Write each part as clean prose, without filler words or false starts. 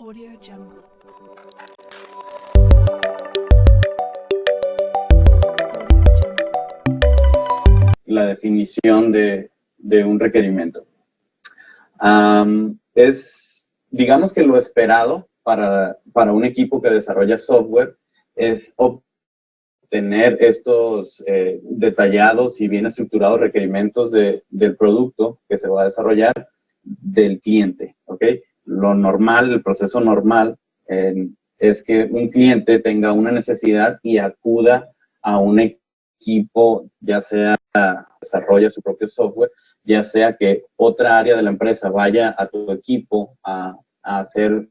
Audio Jungle. La definición de un requerimiento. Digamos que lo esperado para un equipo que desarrolla software es obtener estos detallados y bien estructurados requerimientos del producto que se va a desarrollar del cliente, ¿ok? Lo normal, el proceso normal es que un cliente tenga una necesidad y acuda a un equipo, ya sea desarrolla su propio software, ya sea que otra área de la empresa vaya a tu equipo a hacer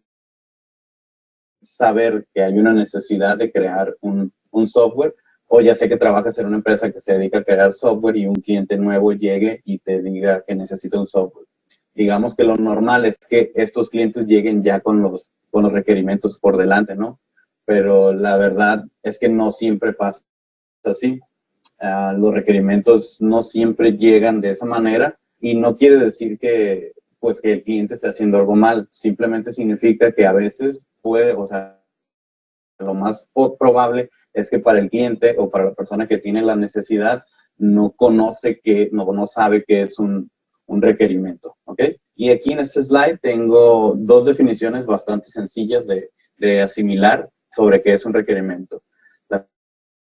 saber que hay una necesidad de crear un software, o ya sea que trabajas en una empresa que se dedica a crear software y un cliente nuevo llegue y te diga que necesita un software. Digamos que lo normal es que estos clientes lleguen ya con los requerimientos por delante, ¿no? Pero la verdad es que no siempre pasa así. Los requerimientos no siempre llegan de esa manera y no quiere decir que el cliente esté haciendo algo mal. Simplemente significa que a veces puede, o sea, lo más probable es que para el cliente o para la persona que tiene la necesidad no sabe qué es un requerimiento, ¿ok? Y aquí en este slide tengo dos definiciones bastante sencillas de asimilar sobre qué es un requerimiento. La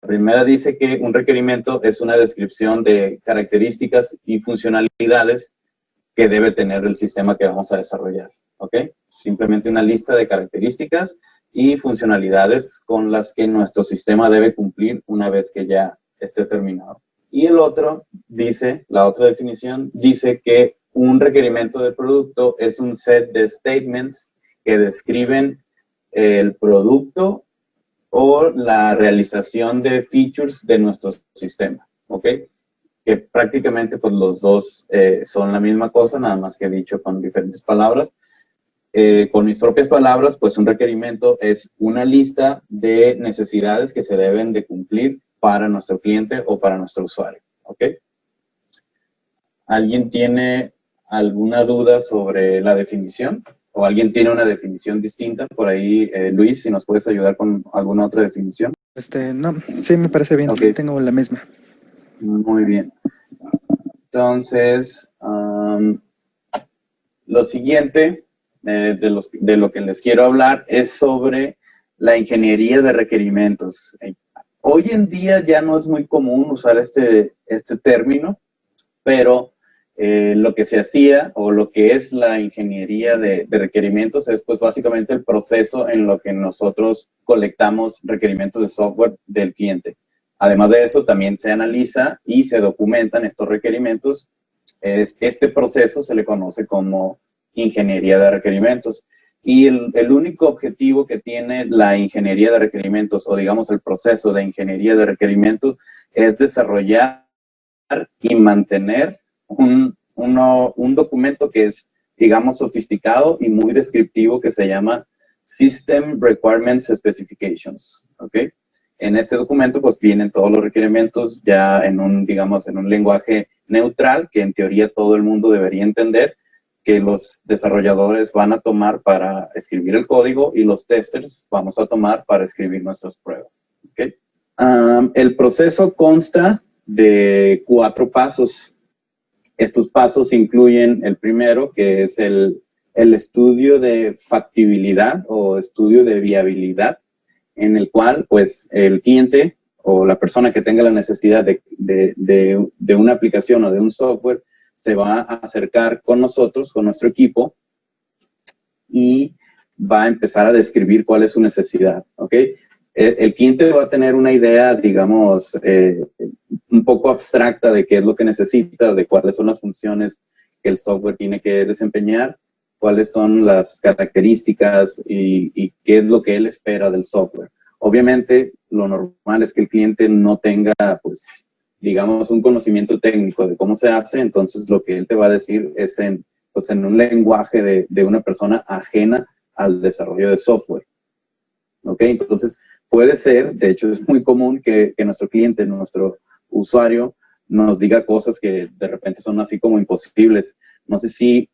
primera dice que un requerimiento es una descripción de características y funcionalidades que debe tener el sistema que vamos a desarrollar, ¿ok? Simplemente una lista de características y funcionalidades con las que nuestro sistema debe cumplir una vez que ya esté terminado. Y la otra definición dice que un requerimiento de producto es un set de statements que describen el producto o la realización de features de nuestro sistema, ¿ok? Que prácticamente pues los dos son la misma cosa, nada más que dicho con diferentes palabras. Con mis propias palabras, pues un requerimiento es una lista de necesidades que se deben de cumplir para nuestro cliente o para nuestro usuario, ¿ok? ¿Alguien tiene alguna duda sobre la definición? ¿O alguien tiene una definición distinta? Por ahí, Luis, si nos puedes ayudar con alguna otra definición. No, sí, me parece bien. Okay. Tengo la misma. Muy bien. Entonces, lo siguiente de lo que les quiero hablar es sobre la ingeniería de requerimientos. Hoy en día ya no es muy común usar este término, pero lo que se hacía o lo que es la ingeniería de requerimientos es pues básicamente el proceso en lo que nosotros colectamos requerimientos de software del cliente. Además de eso, también se analiza y se documentan estos requerimientos. Este proceso se le conoce como ingeniería de requerimientos. Y el único objetivo que tiene la ingeniería de requerimientos, o digamos el proceso de ingeniería de requerimientos, es desarrollar y mantener un documento que es, digamos, sofisticado y muy descriptivo, que se llama System Requirements Specifications, ¿ok? En este documento, pues, vienen todos los requerimientos ya en un lenguaje neutral, que en teoría todo el mundo debería entender, que los desarrolladores van a tomar para escribir el código y los testers vamos a tomar para escribir nuestras pruebas, ¿ok? El proceso consta de 4 pasos. Estos pasos incluyen el primero, que es el estudio de factibilidad o estudio de viabilidad, en el cual pues el cliente o la persona que tenga la necesidad de una aplicación o de un software se va a acercar con nosotros, con nuestro equipo, y va a empezar a describir cuál es su necesidad, ¿ok? El cliente va a tener una idea, digamos, un poco abstracta de qué es lo que necesita, de cuáles son las funciones que el software tiene que desempeñar, cuáles son las características y qué es lo que él espera del software. Obviamente, lo normal es que el cliente no tenga, pues, digamos, un conocimiento técnico de cómo se hace, entonces lo que él te va a decir es en un lenguaje de una persona ajena al desarrollo de software. ¿Ok? Entonces, puede ser, de hecho es muy común que nuestro cliente, nuestro usuario, nos diga cosas que de repente son así como imposibles. No sé si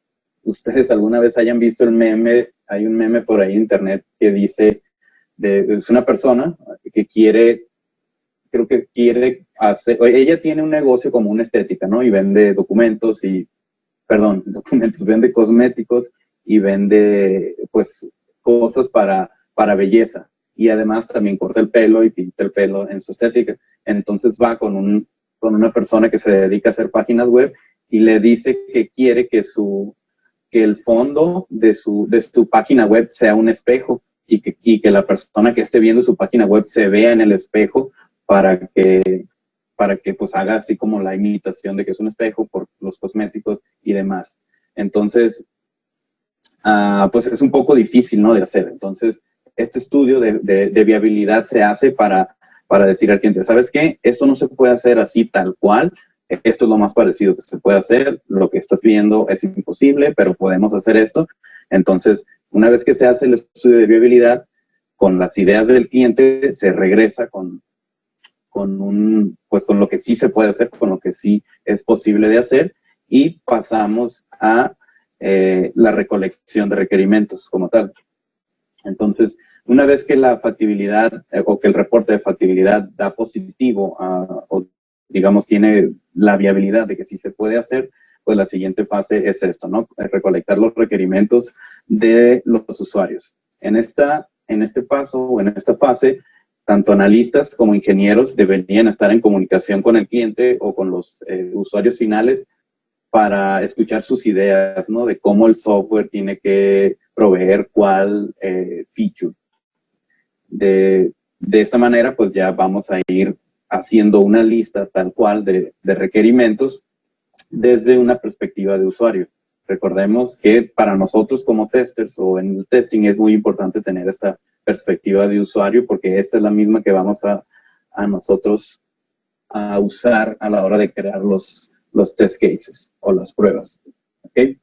ustedes alguna vez hayan visto el meme hay un meme por ahí en internet que dice, es una persona que quiere, creo que quiere hacer, ella tiene un negocio como una estética, ¿no? Y vende vende cosméticos y vende, pues, cosas para belleza. Y además también corta el pelo y pinta el pelo en su estética. Entonces va con una persona que se dedica a hacer páginas web y le dice que quiere que el fondo de su página web sea un espejo y que la persona que esté viendo su página web se vea en el espejo para que pues haga así como la imitación de que es un espejo por los cosméticos y demás. Entonces, pues es un poco difícil, ¿no?, de hacer. Entonces, este estudio de viabilidad se hace para decir al cliente, ¿sabes qué? Esto no se puede hacer así tal cual. Esto es lo más parecido que se puede hacer. Lo que estás viendo es imposible, pero podemos hacer esto. Entonces, una vez que se hace el estudio de viabilidad, con las ideas del cliente, se regresa con lo que sí se puede hacer, con lo que sí es posible de hacer, y pasamos a la recolección de requerimientos como tal. Entonces, una vez que la factibilidad o que el reporte de factibilidad da positivo o digamos tiene la viabilidad de que sí se puede hacer, pues la siguiente fase es esto, ¿no? Recolectar los requerimientos de los usuarios. En este paso o en esta fase, tanto analistas como ingenieros deberían estar en comunicación con el cliente o con los usuarios finales para escuchar sus ideas, ¿no? De cómo el software tiene que proveer cuál feature. De esta manera, pues ya vamos a ir haciendo una lista tal cual de requerimientos desde una perspectiva de usuario. Recordemos que para nosotros como testers o en el testing es muy importante tener esta perspectiva de usuario porque esta es la misma que vamos a nosotros a usar a la hora de crear los test cases o las pruebas. ¿Okay?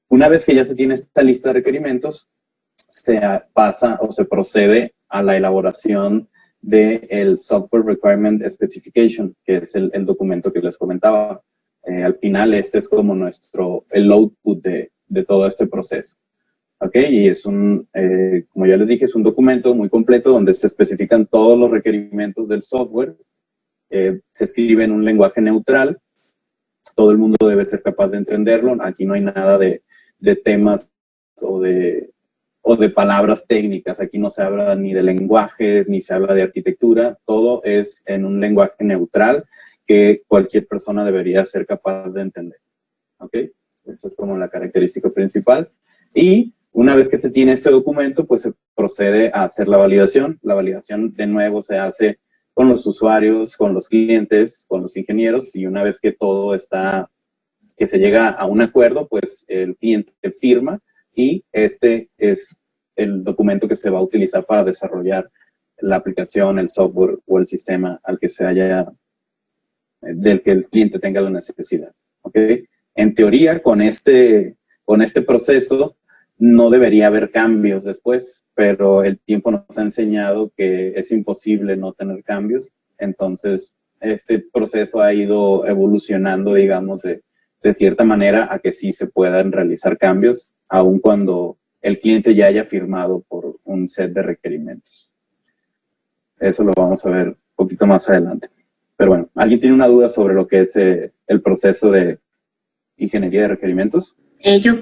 Una vez que ya se tiene esta lista de requerimientos, se pasa o se procede a la elaboración del Software Requirement Specification, que es el documento que les comentaba. Al final, este es como el output de todo este proceso. ¿Ok? Y es como ya les dije, es un documento muy completo donde se especifican todos los requerimientos del software. Se escribe en un lenguaje neutral. Todo el mundo debe ser capaz de entenderlo. Aquí no hay nada de temas o de palabras técnicas. Aquí no se habla ni de lenguajes, ni se habla de arquitectura. Todo es en un lenguaje neutral que cualquier persona debería ser capaz de entender. ¿Ok? Esa es como la característica principal. Y una vez que se tiene este documento, pues se procede a hacer la validación. La validación, de nuevo, se hace con los usuarios, con los clientes, con los ingenieros, y una vez que todo que se llega a un acuerdo, pues el cliente firma y este es el documento que se va a utilizar para desarrollar la aplicación, el software o el sistema del que el cliente tenga la necesidad. ¿Ok? En teoría, con este proceso no debería haber cambios después, pero el tiempo nos ha enseñado que es imposible no tener cambios. Entonces, este proceso ha ido evolucionando, digamos, de cierta manera a que sí se puedan realizar cambios, aun cuando el cliente ya haya firmado por un set de requerimientos. Eso lo vamos a ver un poquito más adelante. Pero bueno, ¿alguien tiene una duda sobre lo que es el proceso de ingeniería de requerimientos? Yo.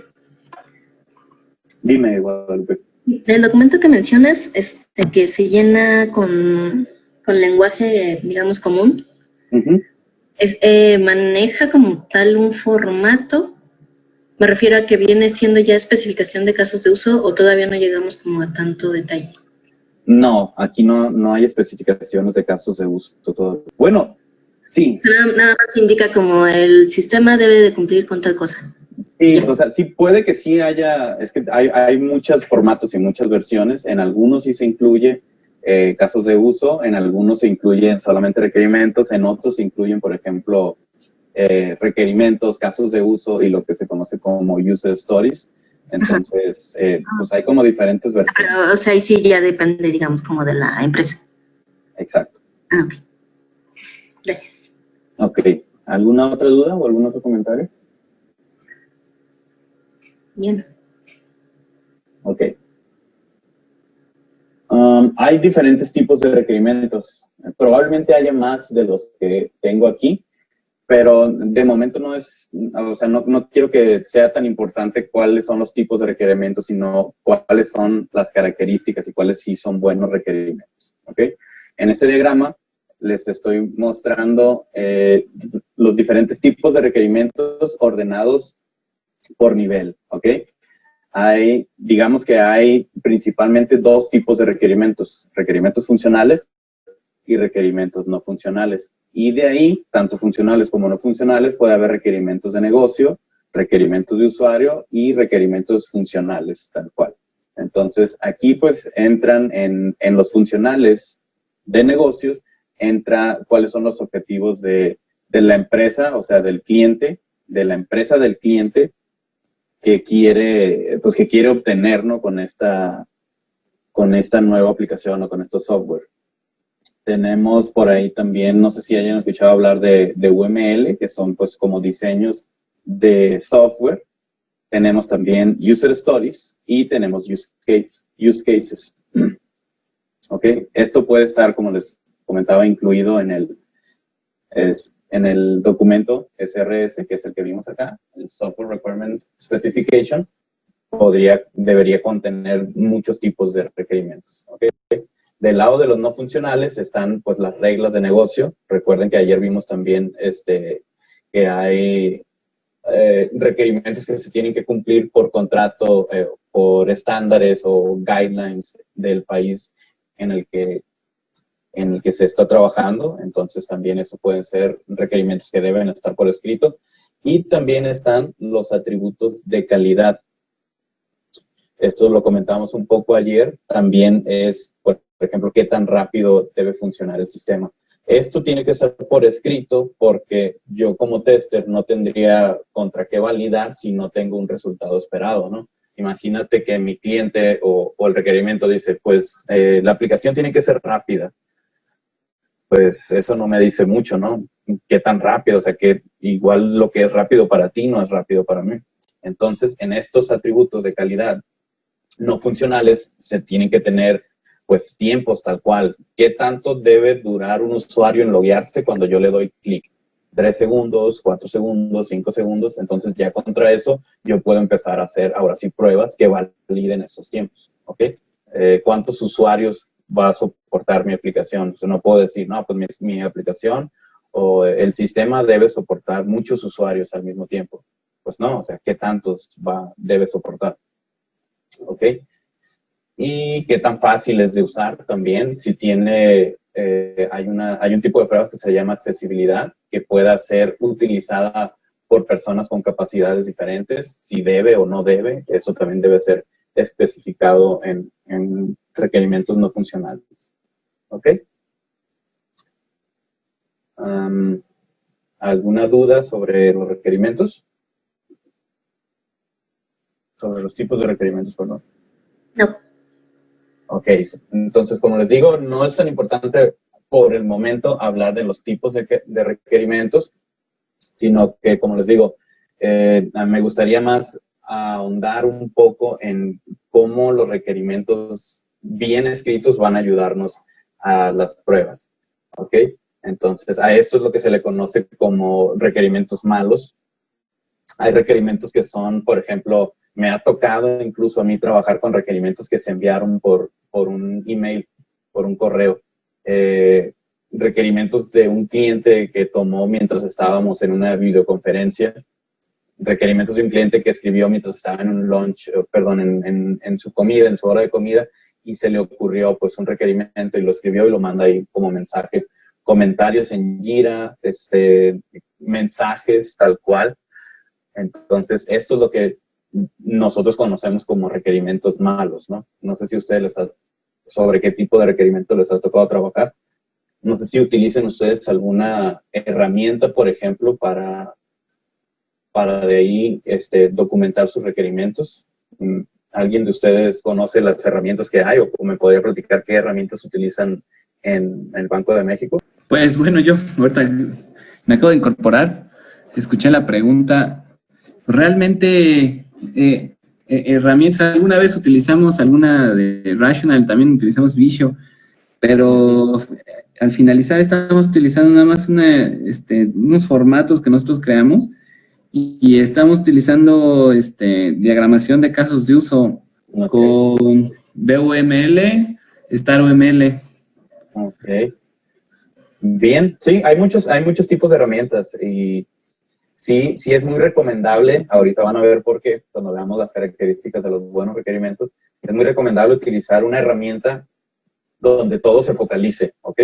Dime, Guadalupe. El documento que mencionas, que se llena con lenguaje, digamos, común, maneja como tal un formato. Me refiero a que viene siendo ya especificación de casos de uso o todavía no llegamos como a tanto detalle. No, aquí no hay especificaciones de casos de uso. Bueno, sí. Nada más indica como el sistema debe de cumplir con tal cosa. Sí, o sea, sí puede que sí haya, es que hay muchos formatos y muchas versiones. En algunos sí se incluye casos de uso, en algunos se incluyen solamente requerimientos, en otros se incluyen, por ejemplo, requerimientos, casos de uso y lo que se conoce como user stories. Entonces, pues hay como diferentes versiones. Pero, o sea, ahí sí ya depende, digamos, como de la empresa. Exacto. Ok. Gracias. Ok. ¿Alguna otra duda o algún otro comentario? Bien. Ok. Hay diferentes tipos de requerimientos. Probablemente haya más de los que tengo aquí, pero de momento no es, o sea, no quiero que sea tan importante cuáles son los tipos de requerimientos, sino cuáles son las características y cuáles sí son buenos requerimientos. ¿Ok? En este diagrama les estoy mostrando los diferentes tipos de requerimientos ordenados por nivel. ¿Ok? Digamos que hay principalmente dos tipos de requerimientos funcionales y requerimientos no funcionales. Y de ahí, tanto funcionales como no funcionales, puede haber requerimientos de negocio, requerimientos de usuario y requerimientos funcionales, tal cual. Entonces, aquí pues entran en los funcionales de negocios, entra cuáles son los objetivos de la empresa, o sea, del cliente, de la empresa del cliente, que quiere obtener, ¿no? con esta nueva aplicación o con estos software. Tenemos por ahí también, no sé si hayan escuchado hablar de UML, que son pues como diseños de software. Tenemos también User Stories y tenemos Use Cases. ¿Ok? Esto puede estar, como les comentaba, incluido en el documento SRS, que es el que vimos acá, el Software Requirement Specification. Debería contener muchos tipos de requerimientos. ¿Ok? Del lado de los no funcionales están pues las reglas de negocio. Recuerden que ayer vimos también que hay requerimientos que se tienen que cumplir por contrato, por estándares o guidelines del país en el que se está trabajando. Entonces también eso pueden ser requerimientos que deben estar por escrito. Y también están los atributos de calidad. Esto lo comentamos un poco ayer. También es, por ejemplo, qué tan rápido debe funcionar el sistema. Esto tiene que ser por escrito porque yo como tester no tendría contra qué validar si no tengo un resultado esperado, ¿no? Imagínate que mi cliente o el requerimiento dice, pues la aplicación tiene que ser rápida. Pues eso no me dice mucho, ¿no? ¿Qué tan rápido? O sea, que igual lo que es rápido para ti no es rápido para mí. Entonces, en estos atributos de calidad no funcionales se tienen que tener pues tiempos tal cual. ¿Qué tanto debe durar un usuario en loguearse cuando yo le doy clic? 3 segundos, 4 segundos, 5 segundos. Entonces ya contra eso yo puedo empezar a hacer ahora sí pruebas que validen esos tiempos. ¿Ok? ¿Cuántos usuarios va a soportar mi aplicación? O sea, no puedo decir, no, pues mi aplicación o el sistema debe soportar muchos usuarios al mismo tiempo. Pues no, o sea, ¿qué tantos debe soportar? ¿Ok? Y qué tan fácil es de usar también. Si tiene, hay un tipo de pruebas que se llama accesibilidad, que pueda ser utilizada por personas con capacidades diferentes, si debe o no debe. Eso también debe ser especificado en requerimientos no funcionales. ¿Ok? ¿Alguna duda sobre los requerimientos? Sobre los tipos de requerimientos, perdón. No. Ok, entonces, como les digo, no es tan importante por el momento hablar de los tipos de requerimientos, sino que, como les digo, me gustaría más ahondar un poco en cómo los requerimientos bien escritos van a ayudarnos a las pruebas. ¿Ok? Entonces, a esto es lo que se le conoce como requerimientos malos. Hay requerimientos que son, por ejemplo, me ha tocado incluso a mí trabajar con requerimientos que se enviaron por un email, por un correo. Requerimientos de un cliente que tomó mientras estábamos en una videoconferencia. Requerimientos de un cliente que escribió mientras estaba en un lunch, en su comida, en su hora de comida, y se le ocurrió pues un requerimiento y lo escribió y lo manda ahí como mensaje. Comentarios en Jira, mensajes tal cual. Entonces, esto es lo que nosotros conocemos como requerimientos malos, ¿no? No sé si ustedes sobre qué tipo de requerimiento les ha tocado trabajar. No sé si utilicen ustedes alguna herramienta, por ejemplo, para de ahí documentar sus requerimientos. ¿Alguien de ustedes conoce las herramientas que hay o me podría platicar qué herramientas utilizan en el Banco de México? Pues bueno, yo ahorita me acabo de incorporar, escuché la pregunta. Realmente herramientas. Alguna vez utilizamos alguna de Rational, también utilizamos Visio, pero al finalizar estamos utilizando nada más unos formatos que nosotros creamos y estamos utilizando diagramación de casos de uso con BUML, StarUML. Ok. Bien, sí, hay muchos tipos de herramientas y sí es muy recomendable, ahorita van a ver por qué, cuando veamos las características de los buenos requerimientos, es muy recomendable utilizar una herramienta donde todo se focalice, ¿ok?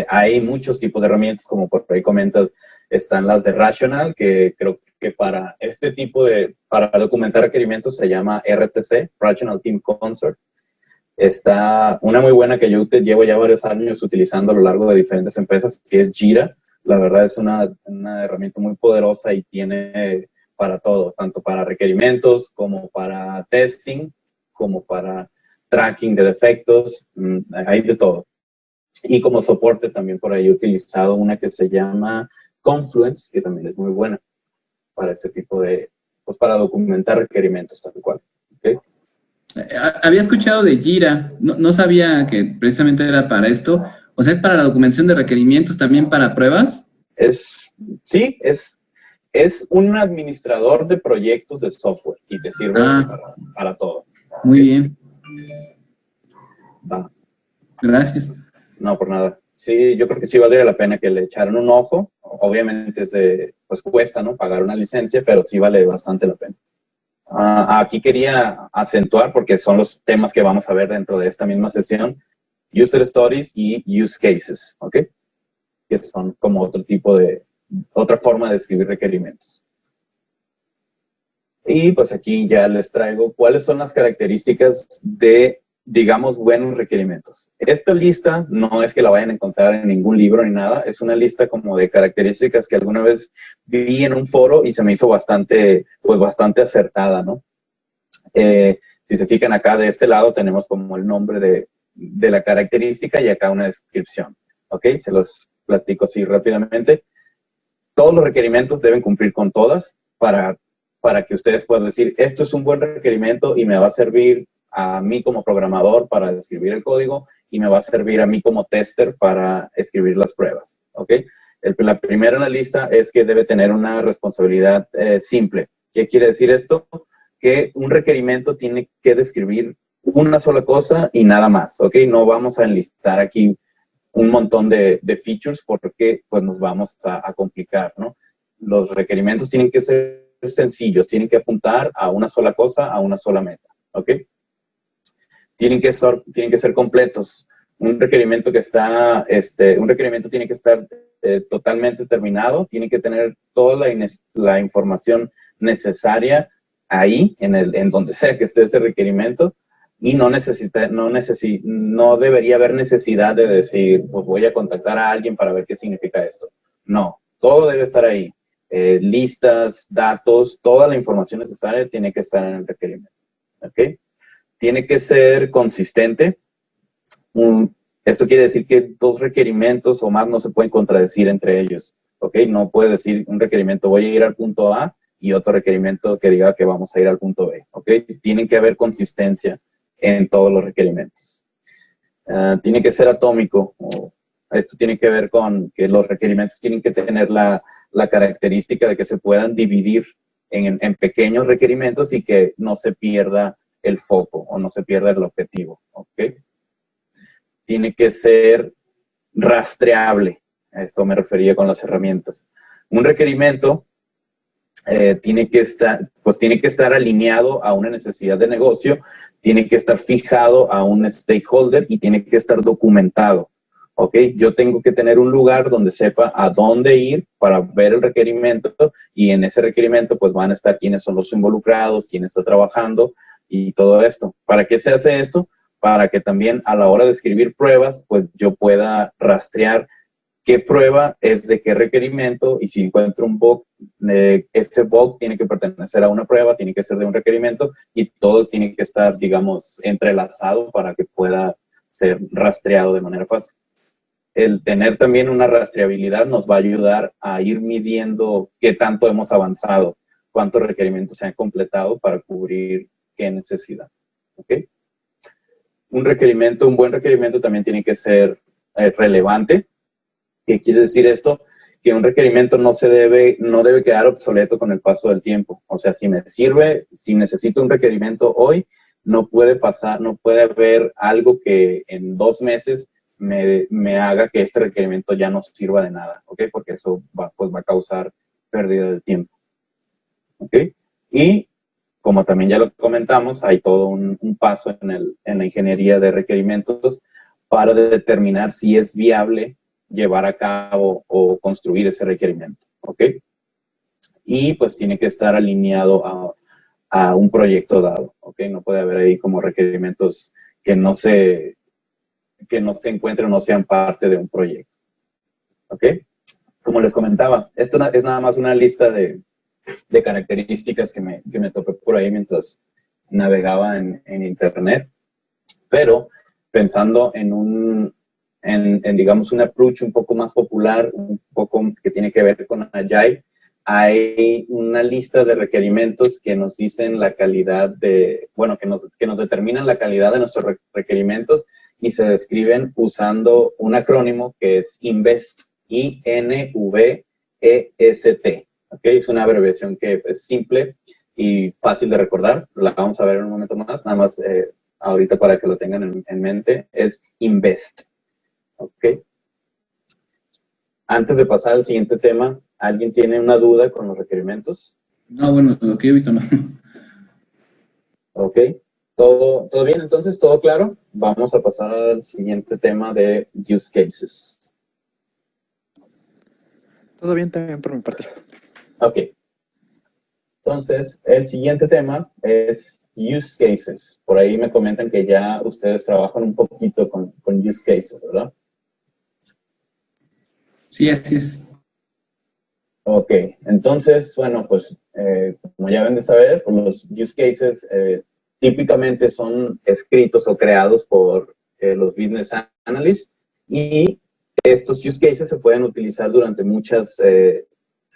Hay muchos tipos de herramientas, como por ahí comentas, están las de Rational, que creo que para este tipo para documentar requerimientos se llama RTC, Rational Team Consort. Está una muy buena que yo llevo ya varios años utilizando a lo largo de diferentes empresas, que es Jira. La verdad es una herramienta muy poderosa y tiene para todo, tanto para requerimientos como para testing, como para tracking de defectos, hay de todo. Y como soporte también por ahí he utilizado una que se llama Confluence, que también es muy buena para este tipo pues para documentar requerimientos tal cual. ¿Okay? Había escuchado de Jira, no sabía que precisamente era para esto. O sea, ¿es para la documentación de requerimientos también para pruebas? Sí, es un administrador de proyectos de software y te sirve para todo. Muy bien. Va. Gracias. No, por nada. Sí, yo creo que sí valdría la pena que le echaran un ojo. Obviamente pues cuesta, ¿no? Pagar una licencia, pero sí vale bastante la pena. Aquí quería acentuar, porque son los temas que vamos a ver dentro de esta misma sesión, User Stories y Use Cases, ¿ok? Que son como otra forma de escribir requerimientos. Y pues aquí ya les traigo cuáles son las características de, digamos, buenos requerimientos. Esta lista no es que la vayan a encontrar en ningún libro ni nada, es una lista como de características que alguna vez vi en un foro y se me hizo bastante acertada, ¿no? Si se fijan acá de este lado tenemos como el nombre de la característica y acá una descripción, ¿ok? Se los platico así rápidamente. Todos los requerimientos deben cumplir con todas para que ustedes puedan decir, esto es un buen requerimiento y me va a servir a mí como programador para escribir el código y me va a servir a mí como tester para escribir las pruebas, ¿ok? La primera en la lista es que debe tener una responsabilidad simple. ¿Qué quiere decir esto? Que un requerimiento tiene que describir una sola cosa y nada más, ¿ok? No vamos a enlistar aquí un montón de features porque pues nos vamos a complicar, ¿no? Los requerimientos tienen que ser sencillos, tienen que apuntar a una sola cosa, a una sola meta, ¿ok? Tienen que ser completos. Un requerimiento tiene que estar totalmente terminado, tiene que tener toda la información necesaria ahí, en donde sea que esté ese requerimiento, y no debería haber necesidad de decir, pues voy a contactar a alguien para ver qué significa esto. No, todo debe estar ahí. Listas, datos, toda la información necesaria tiene que estar en el requerimiento. ¿Ok? Tiene que ser consistente. Esto quiere decir que dos requerimientos o más no se pueden contradecir entre ellos. ¿Ok? No puede decir un requerimiento voy a ir al punto A y otro requerimiento que diga que vamos a ir al punto B. ¿Ok? Tiene que haber consistencia en todos los requerimientos. Tiene que ser atómico. Esto tiene que ver con que los requerimientos tienen que tener la característica de que se puedan dividir en pequeños requerimientos y que no se pierda el foco o no se pierda el objetivo. ¿Okay? Tiene que ser rastreable. A esto me refería con las herramientas. Un requerimiento tiene que estar alineado a una necesidad de negocio, tiene que estar fijado a un stakeholder y tiene que estar documentado. ¿Ok? Yo tengo que tener un lugar donde sepa a dónde ir para ver el requerimiento y en ese requerimiento pues van a estar quiénes son los involucrados, quién está trabajando y todo esto. ¿Para qué se hace esto? Para que también a la hora de escribir pruebas pues yo pueda rastrear qué prueba es de qué requerimiento y si encuentro un bug, ese bug tiene que pertenecer a una prueba, tiene que ser de un requerimiento y todo tiene que estar, digamos, entrelazado para que pueda ser rastreado de manera fácil. El tener también una rastreabilidad nos va a ayudar a ir midiendo qué tanto hemos avanzado cuántos requerimientos se han completado para cubrir qué necesidad. ¿Ok? Un buen requerimiento también tiene que ser relevante. ¿Qué quiere decir esto? Que un requerimiento no debe quedar obsoleto con el paso del tiempo. O sea, si me sirve, si necesito un requerimiento hoy, no puede haber algo que en 2 meses me haga que este requerimiento ya no sirva de nada, ¿ok? Porque eso va a causar pérdida de tiempo, ¿ok? Y como también ya lo comentamos, hay todo un paso en la ingeniería de requerimientos para determinar si es viable llevar a cabo o construir ese requerimiento, ¿ok? Y pues tiene que estar alineado a un proyecto dado, ¿ok? No puede haber ahí como requerimientos que no se encuentren o no sean parte de un proyecto, ¿ok? Como les comentaba, esto es nada más una lista de características que me topé por ahí mientras navegaba en internet, pero pensando en digamos, un approach un poco más popular, un poco que tiene que ver con Agile, hay una lista de requerimientos que nos dicen la calidad que nos determinan la calidad de nuestros requerimientos y se describen usando un acrónimo que es INVEST, INVEST. ¿Okay? Es una abreviación que es simple y fácil de recordar. La vamos a ver en un momento más, nada más ahorita para que lo tengan en mente, es INVEST. ¿Ok? Antes de pasar al siguiente tema, ¿alguien tiene una duda con los requerimientos? No, bueno, lo que he visto no. ¿Ok? ¿Todo bien? Entonces, ¿todo claro? Vamos a pasar al siguiente tema de use cases. Todo bien también por mi parte. Ok. Entonces, el siguiente tema es use cases. Por ahí me comentan que ya ustedes trabajan un poquito con use cases, ¿verdad? Sí, así es. Ok, entonces, bueno, pues como ya deben de saber, pues los use cases típicamente son escritos o creados por los business analysts y estos use cases se pueden utilizar durante muchas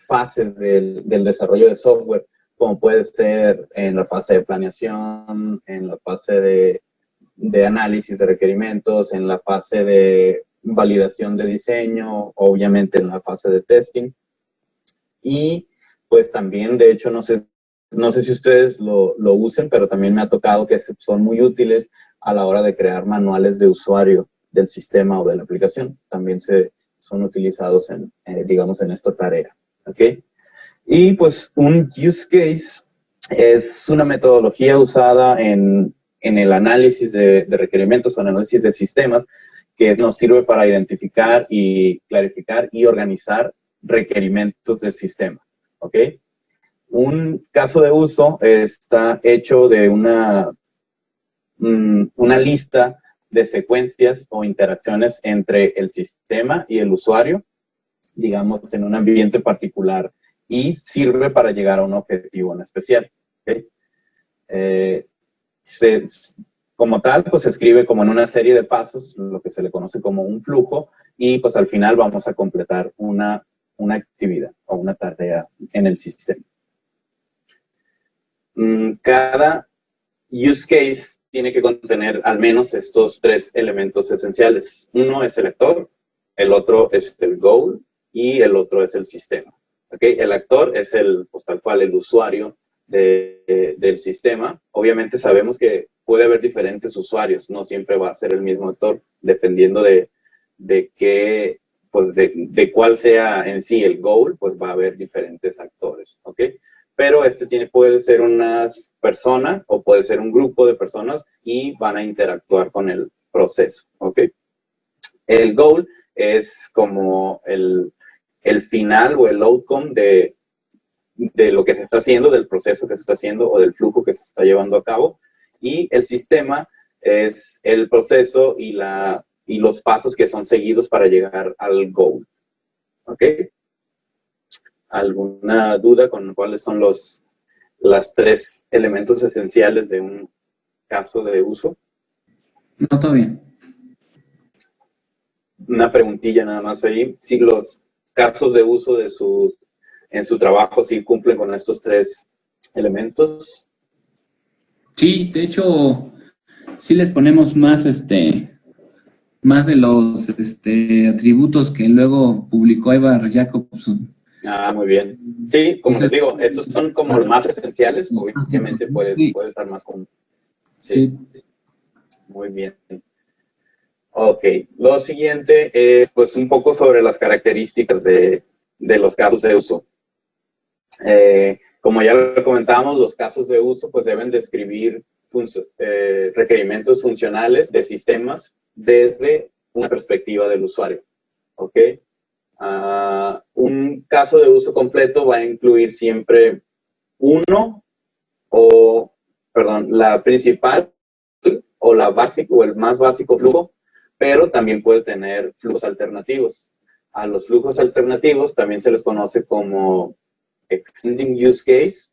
fases del desarrollo de software, como puede ser en la fase de planeación, en la fase de análisis de requerimientos, en la fase de validación de diseño, obviamente en la fase de testing. Y pues también, de hecho, no sé si ustedes lo usen, pero también me ha tocado que son muy útiles a la hora de crear manuales de usuario del sistema o de la aplicación. También son utilizados digamos, en esta tarea. ¿Ok? Y pues un use case es una metodología usada en el análisis de requerimientos o análisis de sistemas que nos sirve para identificar y clarificar y organizar requerimientos del sistema, ¿ok? Un caso de uso está hecho de una lista de secuencias o interacciones entre el sistema y el usuario, digamos, en un ambiente particular, y sirve para llegar a un objetivo en especial, ¿ok? Como tal, pues se escribe como en una serie de pasos, lo que se le conoce como un flujo, y pues al final vamos a completar una actividad o una tarea en el sistema. Cada use case tiene que contener al menos estos 3 elementos esenciales. Uno es el actor, el otro es el goal y el otro es el sistema. ¿Okay? El actor es pues, tal cual el usuario del sistema. Obviamente sabemos que puede haber diferentes usuarios, no siempre va a ser el mismo actor, dependiendo de qué, pues de cuál sea en sí el goal, pues va a haber diferentes actores, ¿ok? Pero puede ser una persona o puede ser un grupo de personas y van a interactuar con el proceso, ¿ok? El goal es como el final o el outcome de lo que se está haciendo, del proceso que se está haciendo o del flujo que se está llevando a cabo. Y el sistema es el proceso y los pasos que son seguidos para llegar al goal. ¿Ok? ¿Alguna duda con cuáles son los 3 elementos esenciales de un caso de uso? No, todo bien. Una preguntilla nada más ahí. Si los casos de uso en su trabajo sí cumplen con estos 3 elementos. Sí, de hecho, sí les ponemos más, más de los atributos que luego publicó Ivar Jacobson. Muy bien. Sí, como les digo, estos son como los más esenciales. Sí. Obviamente puede estar más común. Sí. Muy bien. Ok, lo siguiente es pues un poco sobre las características de los casos de uso. Como ya lo comentábamos, los casos de uso pues deben describir requerimientos funcionales de sistemas desde una perspectiva del usuario. ¿Ok? Un caso de uso completo va a incluir siempre la principal o la básica o el más básico flujo, pero también puede tener flujos alternativos. A los flujos alternativos también se les conoce como extending use case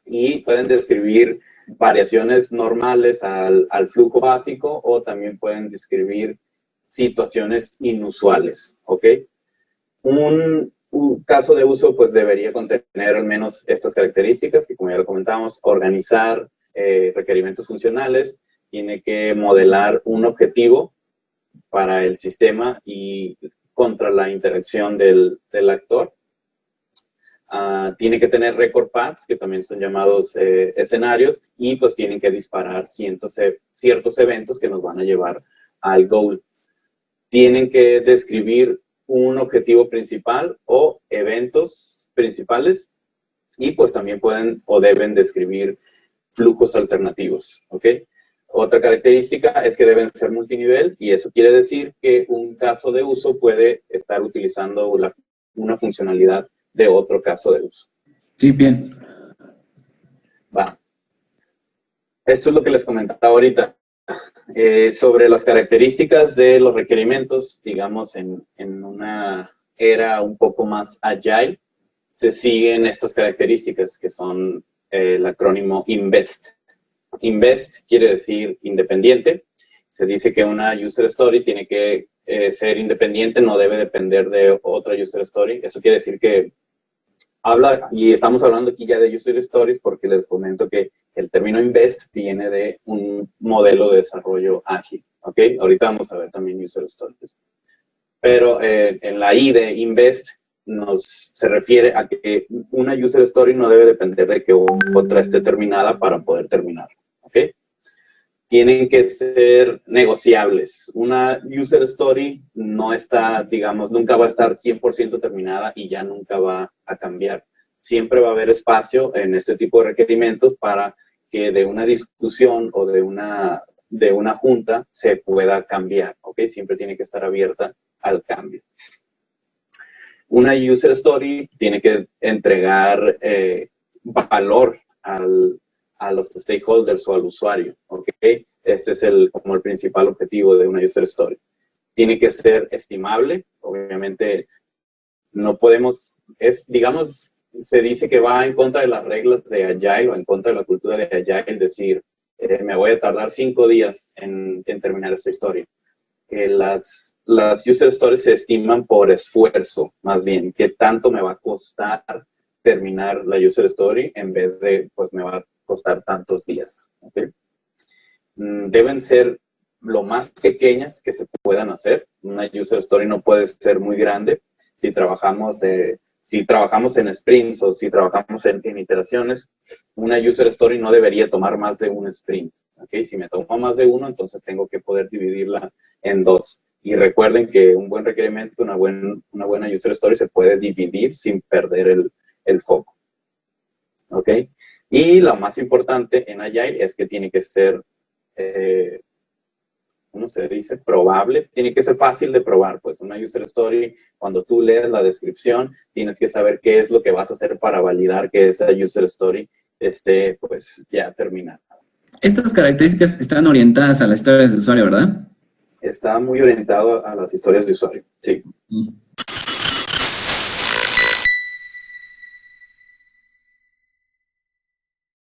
y pueden describir variaciones normales al flujo básico o también pueden describir situaciones inusuales, ¿ok? Un caso de uso pues debería contener al menos estas características que como ya lo comentábamos, organizar requerimientos funcionales, tiene que modelar un objetivo para el sistema y contra la interacción del actor. Tiene que tener record paths, que también son llamados escenarios, y pues tienen que disparar ciertos eventos que nos van a llevar al goal. Tienen que describir un objetivo principal o eventos principales, y pues también pueden o deben describir flujos alternativos, ¿ok? Otra característica es que deben ser multinivel, y eso quiere decir que un caso de uso puede estar utilizando una funcionalidad de otro caso de uso. Sí, bien. Va. Esto es lo que les comentaba ahorita. Sobre las características de los requerimientos, digamos, en una era un poco más agile, se siguen estas características que son el acrónimo INVEST. INVEST quiere decir independiente. Se dice que una user story tiene que ser independiente, no debe depender de otra user story. Eso quiere decir que y estamos hablando aquí ya de user stories porque les comento que el término INVEST viene de un modelo de desarrollo ágil, ¿ok? Ahorita vamos a ver también user stories. Pero en la I de INVEST se refiere a que una user story no debe depender de que otra esté terminada para poder terminar, ¿ok? Tienen que ser negociables. Una user story no está, digamos, nunca va a estar 100% terminada y ya nunca va a cambiar. Siempre va a haber espacio en este tipo de requerimientos para que de una discusión o de una junta se pueda cambiar, ¿ok? Siempre tiene que estar abierta al cambio. Una user story tiene que entregar valor a los stakeholders o al usuario, ¿ok? Ese es como el principal objetivo de una user story. Tiene que ser estimable, obviamente no podemos, digamos, se dice que va en contra de las reglas de Agile o en contra de la cultura de Agile, decir, me voy a tardar 5 días en terminar esta historia. Las user stories se estiman por esfuerzo, más bien, qué tanto me va a costar terminar la user story en vez de, pues me va a costar tantos días, ¿okay? Deben ser lo más pequeñas que se puedan hacer. Una user story no puede ser muy grande. Si trabajamos en sprints o si trabajamos en iteraciones, una user story no debería tomar más de un sprint, ¿okay? Si me toma más de uno, entonces tengo que poder dividirla en 2. Y recuerden que un buen requerimiento, una buena user story se puede dividir sin perder el foco, ¿ok? Y lo más importante en Agile es que tiene que ser, ¿cómo se dice? Probable. Tiene que ser fácil de probar. Pues una user story, cuando tú lees la descripción, tienes que saber qué es lo que vas a hacer para validar que esa user story esté, pues, ya terminada. Estas características están orientadas a las historias de usuario, ¿verdad? Está muy orientado a las historias de usuario, sí.